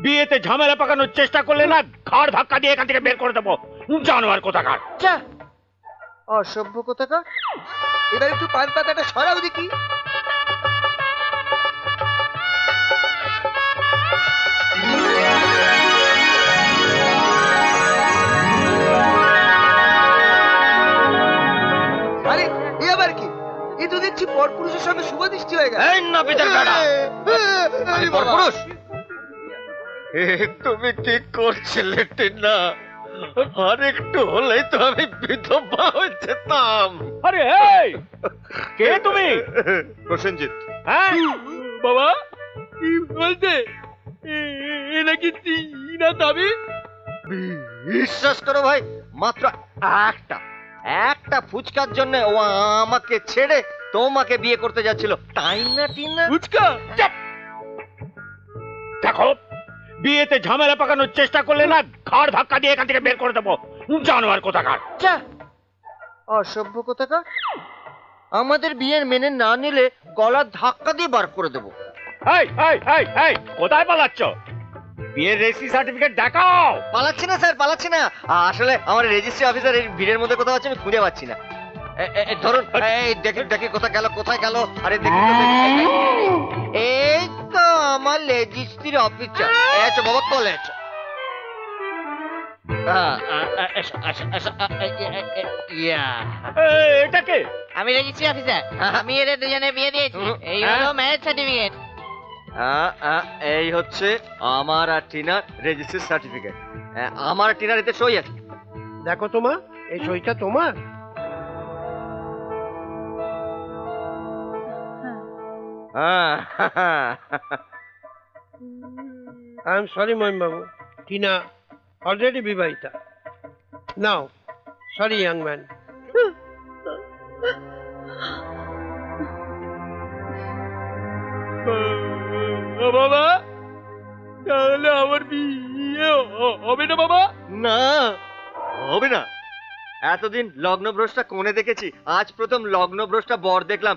বিয়েতে ঝামেলা পাকানোর চেষ্টা করলে না ঘাড় ধাক্কা দিয়ে এখান থেকে বের করে দেবো। জানোয়ার কোথাকার। অসভ্য কোথাকার। এবার একটু পান পাতাটা সরাও দেখি। আরে এ আবার কি? এ তো দেখছি পরপুরুষের সঙ্গে শুভদৃষ্টি হয়ে গেল। এই না পিতার বেটা, আরে পরপুরুষ। তুমি কি করছিলে টিনা? আর একটু হলেই তো আমি বিধবা হয়ে যেতাম। আরে এই কে তুমি? প্রসেনজিৎ। হ্যাঁ বাবা কি বলতে? এটা কি টিনা দাবি? বিশ্বাস করো ভাই, মাত্র একটা ফুচকার জন্য ও আমাকে ছেড়ে তোমাকে বিয়ে করতে যাচ্ছিল, তাই না টিনা? ফুচকা? দেখো, বিয়েতে ঝামেলা পাকানোর চেষ্টা করলে না ঘাড় ধাক্কা দিয়ে এখান থেকে বের করে দেবো। জানোয়ার কোথাকার। অসভ্য কোথাকার। আমাদের বিয়ের মেনে না নিলে গলা ধাক্কা দিয়ে বার করে দেবো। এই এই এই এই কোথায় পালাচ্ছ? বিয়ের রেজিস্ট্রি সার্টিফিকেট দেখাও। পালাচ্ছি না স্যার, পালাচ্ছি না। আসলে আমার রেজিস্ট্রি অফিসার এই ভিড়ের মধ্যে কোথাও আছে, আমি খুঁজে পাচ্ছি না। ধরুন, এই দেখি কোথায় গেল। আরে দেখি এই তো আমার রেজিস্ট্রির অফিসার। এসো বাবা, চলে এসো। এটা কে? আমি রেজিস্ট্রি অফিসার। আমি এদের দুজনে বিয়ে দিয়েছি। এই হলো ম্যারেজ সার্টিফিকেট। এই হচ্ছে আমার আর টিনার রেজিস্ট্রি সার্টিফিকেট। আমার আর টিনার এতে সই আছে। দেখো তোমা, এই সইটা তোমার? I am sorry Mahim Babu, Tina already বিবাহিতা। নাও, সরি ইয়াং ম্যান। বাবা, তাহলে আমার বিয়ে হবে না বাবা? না, হবে না। এতদিন লগ্নভ্রষ্টা কোণে দেখেছি, আজ প্রথম লগ্নভ্রষ্টা বর দেখলাম।